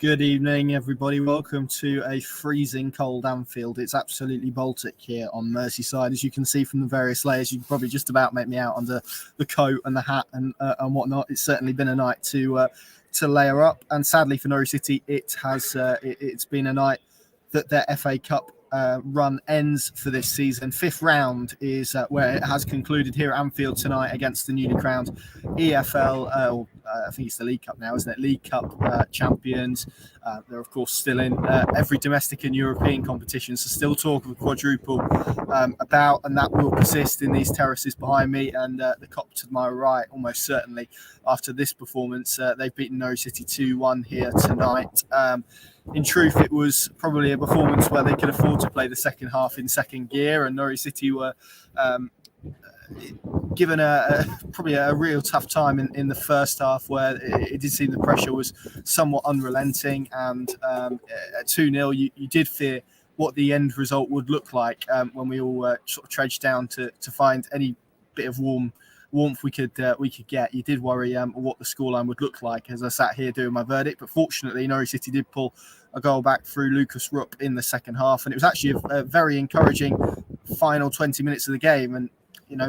Good evening, everybody. Welcome to a freezing cold Anfield. It's absolutely Baltic here on Merseyside. As you can see from the various layers, you can probably just about make me out under the coat and the hat and whatnot. It's certainly been a night to layer up. And sadly for Norwich City, it's been a night that their FA Cup run ends for this season. Fifth round is where it has concluded here at Anfield tonight against the newly crowned EFL, I think it's the League Cup now, isn't it? League Cup champions. They're, of course, still in every domestic and European competition, so still talk of a quadruple about, and that will persist in these terraces behind me and the Kop to my right, almost certainly. After this performance, they've beaten Norwich City 2-1 here tonight. In truth, it was probably a performance where they could afford to play the second half in second gear, and Norwich City were given probably a real tough time in the first half, where it did seem the pressure was somewhat unrelenting, and at 2-0 you did fear what the end result would look like when we all sort of trudged down to find any bit of warmth we could get. You did worry what the scoreline would look like as I sat here doing my verdict, but fortunately Norwich City did pull a goal back through Lucas Rupp in the second half, and it was actually a very encouraging final 20 minutes of the game. And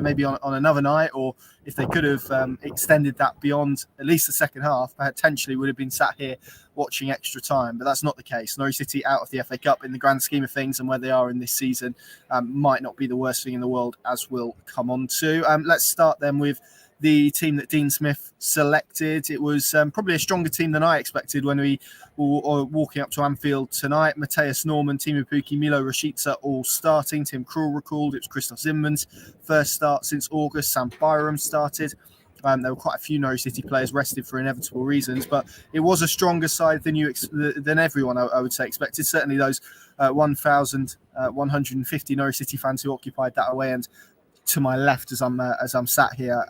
maybe on another night, or if they could have extended that beyond at least the second half, potentially would have been sat here watching extra time. But that's not the case. Norwich City out of the FA Cup in the grand scheme of things and where they are in this season might not be the worst thing in the world, as we'll come on to. Let's start then with the team that Dean Smith selected. It was probably a stronger team than I expected when we were walking up to Anfield tonight. Matthias Norman, Timu Pukki, Milo Rashica all starting. Tim Krul recalled. It was Christoph Zimmermann's first start since August. Sam Byram started. There were quite a few Norwich City players rested for inevitable reasons, but it was a stronger side than everyone, I would say, expected. Certainly those 1,150 Norwich City fans who occupied that away end to my left as I'm sat here.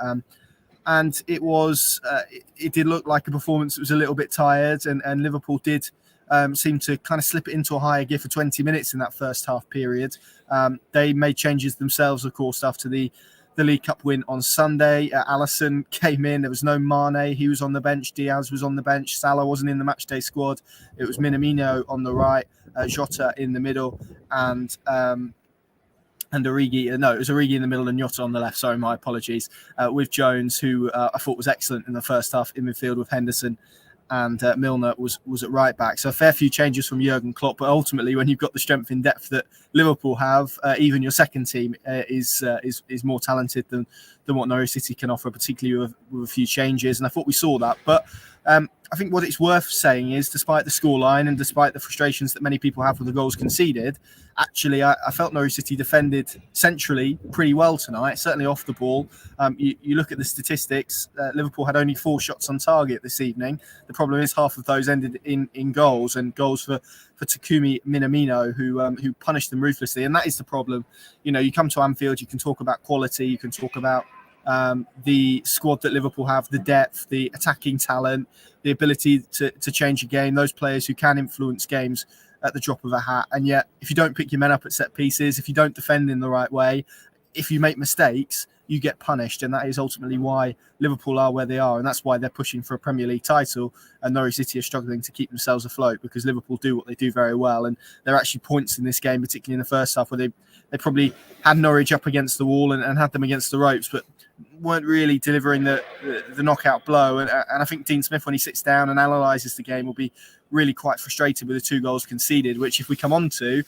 And it did look like a performance that was a little bit tired, and Liverpool did seem to kind of slip it into a higher gear for 20 minutes in that first half period. They made changes themselves, of course, after the League Cup win on Sunday. Alisson came in. There was no Mane. He was on the bench. Diaz was on the bench. Salah wasn't in the matchday squad. It was Minamino on the right, Jota in the middle, and Origi. No, it was Origi in the middle and Jota on the left. Sorry, my apologies. With Jones, who I thought was excellent in the first half in midfield with Henderson, and Milner was at right back. So a fair few changes from Jurgen Klopp, but ultimately when you've got the strength in depth that Liverpool have, even your second team is more talented than what Norwich City can offer, particularly with a few changes. And I thought we saw that. But I think what it's worth saying is, despite the scoreline and despite the frustrations that many people have with the goals conceded, actually I felt Norwich City defended centrally pretty well tonight, certainly off the ball. You look at the statistics, Liverpool had only 4 shots on target this evening. The problem is half of those ended in goals, and goals for Takumi Minamino, who punished them ruthlessly. And that is the problem. You come to Anfield, you can talk about quality, you can talk about the squad that Liverpool have, the depth, the attacking talent, the ability to change a game, those players who can influence games at the drop of a hat. And yet, if you don't pick your men up at set pieces, if you don't defend in the right way, if you make mistakes, you get punished. And that is ultimately why Liverpool are where they are. And that's why they're pushing for a Premier League title. And Norwich City are struggling to keep themselves afloat, because Liverpool do what they do very well. And there are actually points in this game, particularly in the first half, where they probably had Norwich up against the wall and had them against the ropes, but weren't really delivering the knockout blow. And I think Dean Smith, when he sits down and analyses the game, will be really quite frustrated with the 2 goals conceded, which, if we come on to,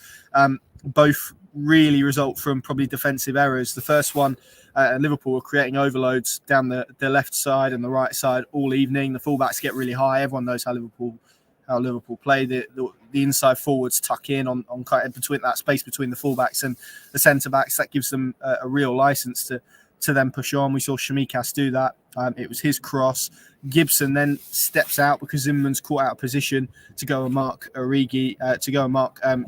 both really result from probably defensive errors. The first one, Liverpool were creating overloads down the left side and the right side all evening. The fullbacks get really high. Everyone knows how Liverpool play. The inside forwards tuck in on kind of between that space between the fullbacks and the centre backs. That gives them a real license to then push on. We saw Shimikas do that. It was his cross. Gibson then steps out because Zimmermann's caught out of position to go and mark Origi,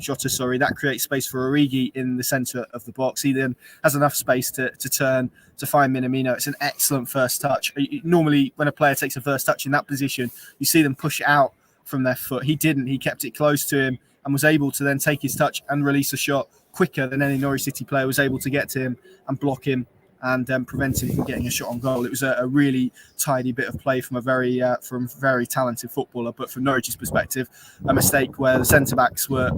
Jota. Sorry, that creates space for Origi in the centre of the box. He then has enough space to turn to find Minamino. It's an excellent first touch. Normally, when a player takes a first touch in that position, you see them push it out from their foot. He didn't. He kept it close to him and was able to then take his touch and release a shot quicker than any Norwich City player was able to get to him and block him and preventing him from getting a shot on goal. It was a really tidy bit of play from a very talented footballer. But from Norwich's perspective, a mistake where the centre-backs were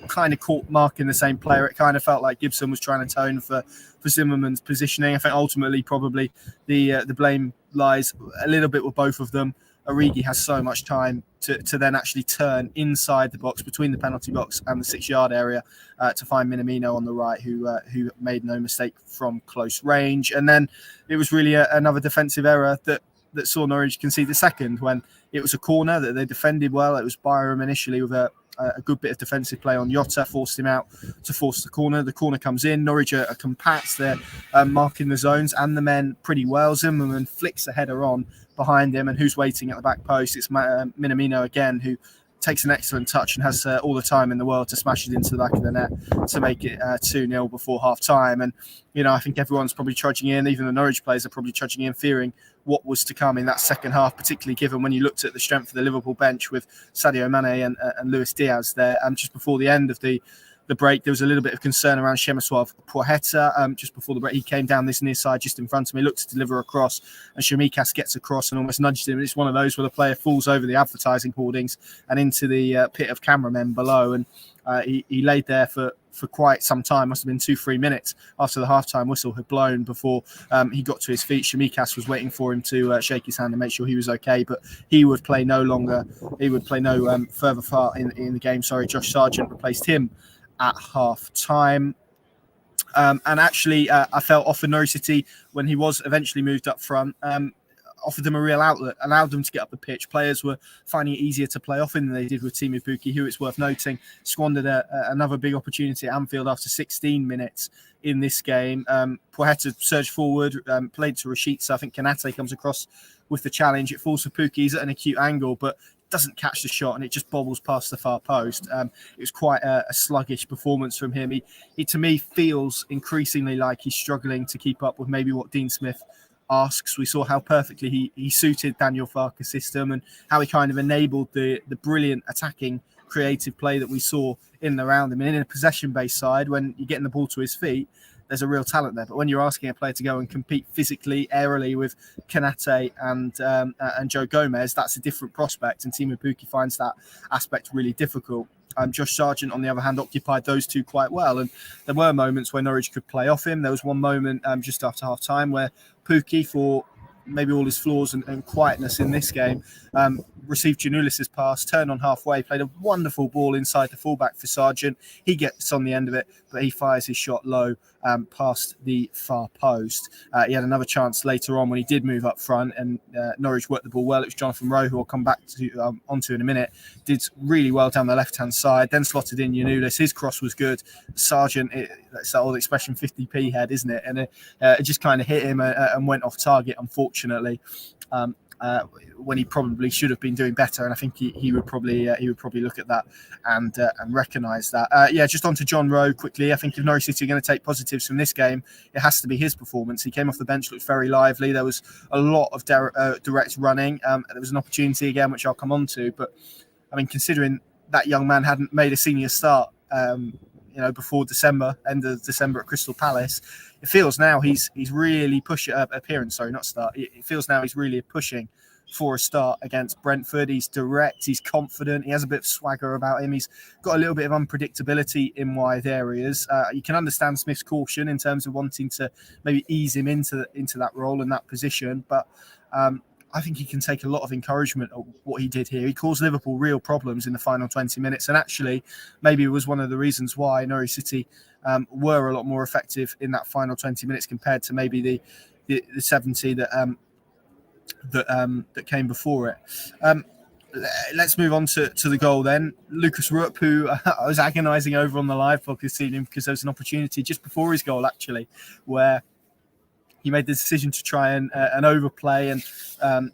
kind of caught marking the same player. It kind of felt like Gibson was trying to tone for Zimmerman's positioning. I think ultimately probably the blame lies a little bit with both of them. Origi has so much time to then actually turn inside the box between the penalty box and the 6-yard area to find Minamino on the right, who made no mistake from close range. And then it was really another defensive error that saw Norwich concede the second, when it was a corner that they defended well. It was Byram initially with a good bit of defensive play on Jota, forced him out to force the corner. The corner comes in. Norwich are compact. They're marking the zones and the men pretty well. Zimmerman flicks a header on behind him, and who's waiting at the back post? It's Minamino again, who takes an excellent touch and has all the time in the world to smash it into the back of the net to make it 2-0 before half-time. And, I think everyone's probably trudging in, even the Norwich players are probably trudging in, fearing what was to come in that second half, particularly given when you looked at the strength of the Liverpool bench with Sadio Mane and Luis Diaz there. Just before the end of the break, there was a little bit of concern around Przemysław Płacheta. Just before the break, he came down this near side just in front of me, looked to deliver a cross, and Shimikas gets across and almost nudged him. It's one of those where the player falls over the advertising hoardings and into the pit of cameramen below, and he laid there for quite some time. Must have been 2-3 minutes after the halftime whistle had blown before he got to his feet. Shimikas was waiting for him to shake his hand and make sure he was okay, but he would play no further far in the game. Josh Sargent replaced him at half time. And actually, I felt offered Norwich City, when he was eventually moved up front, offered them a real outlet, allowed them to get up the pitch. Players were finding it easier to play off than they did with Timu Pukki, who, it's worth noting, squandered another big opportunity at Anfield after 16 minutes in this game. Płacheta surged forward, played to Rashica. I think Kanate comes across with the challenge. It falls for Pukki. He's at an acute angle, but doesn't catch the shot, and it just bobbles past the far post. It was quite a sluggish performance from him. He to me feels increasingly like he's struggling to keep up with maybe what Dean Smith asks. We saw how perfectly he suited Daniel Farke's system, and how he kind of enabled the brilliant attacking creative play that we saw in and around him. And in a possession-based side, when you're getting the ball to his feet, there's a real talent there. But when you're asking a player to go and compete physically, aerially with Kanate and Joe Gomez, that's a different prospect. And Timu Pukki finds that aspect really difficult. Josh Sargent, on the other hand, occupied those two quite well. And there were moments where Norwich could play off him. There was one moment just after half-time where Pukki, for maybe all his flaws and quietness in this game, received Giannoulis's pass, turned on halfway, played a wonderful ball inside the fullback for Sargent. He gets on the end of it, but he fires his shot low past the far post. He had another chance later on when he did move up front, and Norwich worked the ball well. It was Jonathan Rowe, who I'll come back to onto in a minute, did really well down the left-hand side, then slotted in Giannoulis. His cross was good. Sargent, that's that old expression, 50p head, isn't it? And it just kind of hit him and went off target, unfortunately. When he probably should have been doing better, and I think he would probably look at that and recognise that. Just on to John Rowe quickly. I think if Norwich City are going to take positives from this game, it has to be his performance. He came off the bench, looked very lively. There was a lot of direct running. There was an opportunity again, which I'll come on to, but I mean, considering that young man hadn't made a senior start, before December, end of December at Crystal Palace, it feels now he's really pushing It feels now he's really pushing for a start against Brentford. He's direct, he's confident, he has a bit of swagger about him. He's got a little bit of unpredictability in wide areas. You can understand Smith's caution in terms of wanting to maybe ease him into that role and that position, but I think he can take a lot of encouragement of what he did here. He caused Liverpool real problems in the final 20 minutes. And actually, maybe it was one of the reasons why Norwich City were a lot more effective in that final 20 minutes compared to maybe the 70 that came before it. Let's move on to the goal then. Lucas Rupp, who I was agonising over on the live podcast this evening, because there was an opportunity just before his goal, actually, where he made the decision to try and overplay. And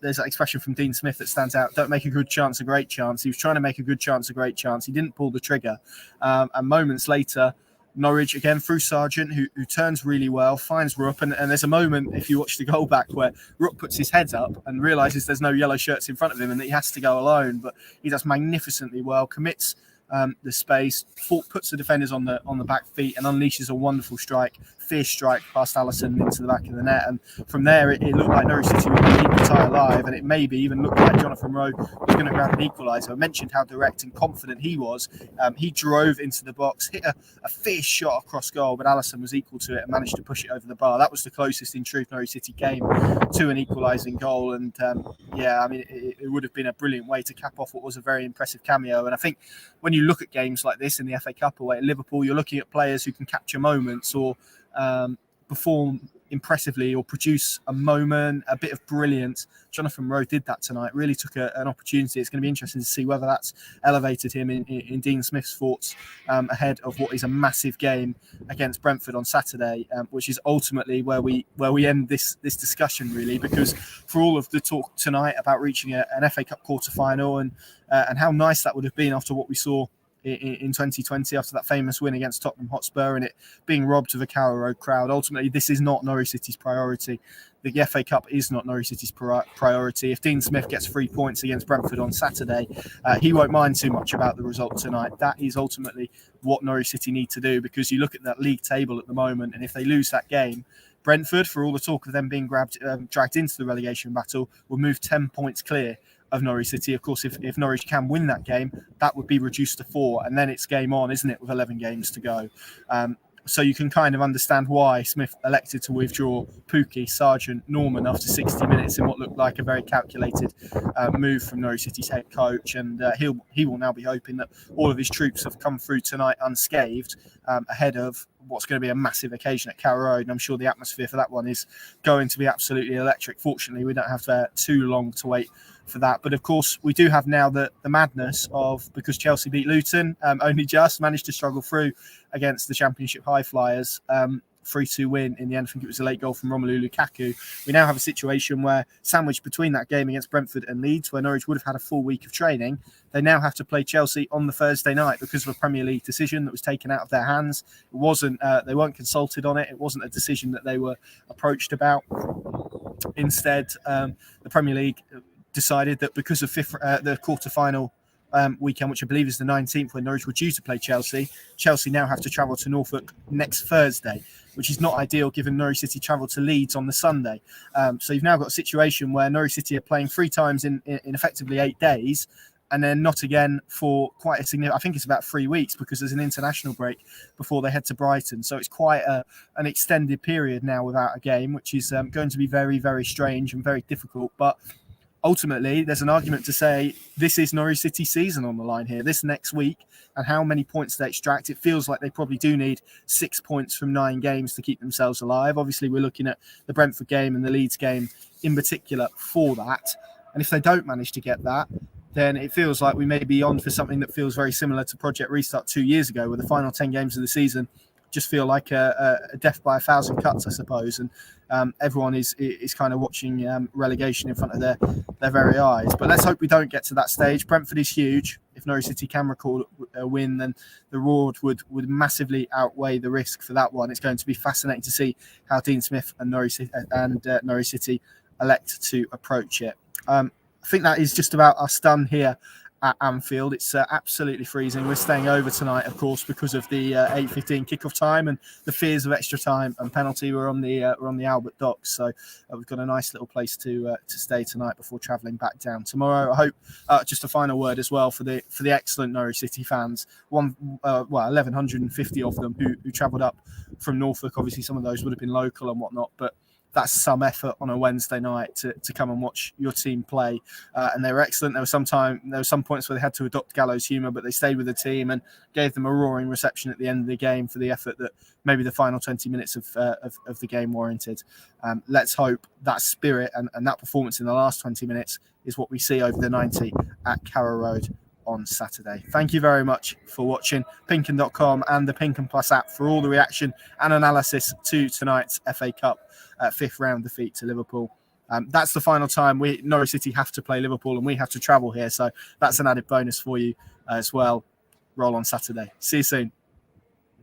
there's that expression from Dean Smith that stands out: don't make a good chance a great chance. He was trying to make a good chance a great chance. He didn't pull the trigger. And moments later, Norwich, again through Sargent, who turns really well, finds Rupp. And there's a moment, if you watch the goal back, where Rupp puts his head up and realises there's no yellow shirts in front of him and that he has to go alone. But he does magnificently well, commits the space, puts the defenders on the back feet, and unleashes a wonderful fierce strike past Alisson into the back of the net. And from there, it looked like Norwich City were going to keep the tie alive, and it maybe even looked like Jonathan Rowe was going to grab an equaliser. I mentioned how direct and confident he was. He drove into the box, hit a fierce shot across goal, but Alisson was equal to it and managed to push it over the bar. That was the closest, in truth, Norwich City came to an equalising goal. And it would have been a brilliant way to cap off what was a very impressive cameo. And I think when you look at games like this in the FA Cup away at Liverpool, you're looking at players who can capture moments or perform impressively or produce a moment, a bit of brilliance. Jonathan Rowe did that tonight, really took an opportunity. It's going to be interesting to see whether that's elevated him in Dean Smith's thoughts ahead of what is a massive game against Brentford on Saturday, which is ultimately where we end this discussion, really, because for all of the talk tonight about reaching an FA Cup quarter-final and how nice that would have been after what we saw in 2020 after that famous win against Tottenham Hotspur and it being robbed of a Carrow Road crowd. Ultimately, this is not Norwich City's priority. The FA Cup is not Norwich City's priority. If Dean Smith gets 3 points against Brentford on Saturday, he won't mind too much about the result tonight. That is ultimately what Norwich City need to do, because you look at that league table at the moment, and if they lose that game, Brentford, for all the talk of them being dragged into the relegation battle, will move 10 points clear of Norwich City. Of course, if Norwich can win that game, that would be reduced to 4, and then it's game on, isn't it, with 11 games to go. So you can kind of understand why Smith elected to withdraw Pukki, Sargent, Norman after 60 minutes in what looked like a very calculated move from Norwich City's head coach. And he will now be hoping that all of his troops have come through tonight unscathed ahead of what's going to be a massive occasion at Carrow Road. And I'm sure the atmosphere for that one is going to be absolutely electric. Fortunately, we don't have too long to wait for that. But of course, we do have now the madness of, because Chelsea beat Luton, only just managed to struggle through against the Championship high flyers, 3-2 win in the end. I think it was a late goal from Romelu Lukaku. We now have a situation where, sandwiched between that game against Brentford and Leeds, where Norwich would have had a full week of training, they now have to play Chelsea on the Thursday night because of a Premier League decision that was taken out of their hands. It wasn't, they weren't consulted on it. It wasn't a decision that they were approached about. Instead, the Premier League decided that because of the quarter-final weekend, which I believe is the 19th, when Norwich were due to play Chelsea now have to travel to Norfolk next Thursday, which is not ideal given Norwich City travel to Leeds on the Sunday. So you've now got a situation where Norwich City are playing 3 times in effectively 8 days, and then not again for quite a significant, I think it's about 3 weeks, because there's an international break before they head to Brighton. So it's quite an extended period now without a game, which is going to be very, very strange and very difficult. But ultimately, there's an argument to say this is Norwich City season on the line here, this next week, and how many points they extract. It feels like they probably do need 6 points from 9 games to keep themselves alive. Obviously, we're looking at the Brentford game and the Leeds game in particular for that. And if they don't manage to get that, then it feels like we may be on for something that feels very similar to Project Restart 2 years ago, where the final 10 games of the season just feel like a death by 1,000 cuts, I suppose. And everyone is kind of watching relegation in front of their very eyes. But let's hope we don't get to that stage. Brentford is huge. If Norwich City can record a win, then the reward would massively outweigh the risk for that one. It's going to be fascinating to see how Dean Smith and Norwich City elect to approach it. I think that is just about us done here at Anfield. It's absolutely freezing. We're staying over tonight, of course, because of the 8:15 kickoff time and the fears of extra time and penalty. We're on the Albert Docks, so we've got a nice little place to stay tonight before travelling back down tomorrow. I hope just a final word as well for the excellent Norwich City fans. 1,150 of them who travelled up from Norfolk. Obviously, some of those would have been local and whatnot, but that's some effort on a Wednesday night to come and watch your team play. And they were excellent. There were some points where they had to adopt gallows humour, but they stayed with the team and gave them a roaring reception at the end of the game for the effort that maybe the final 20 minutes of the game warranted. Let's hope that spirit and that performance in the last 20 minutes is what we see over the 90 at Carrow Road on Saturday. Thank you very much for watching. Pinken.com and the Pinken Plus app for all the reaction and analysis to tonight's FA Cup 5th round defeat to Liverpool. That's the final time Norwich City have to play Liverpool, and we have to travel here, so that's an added bonus for you as well. Roll on Saturday. See you soon.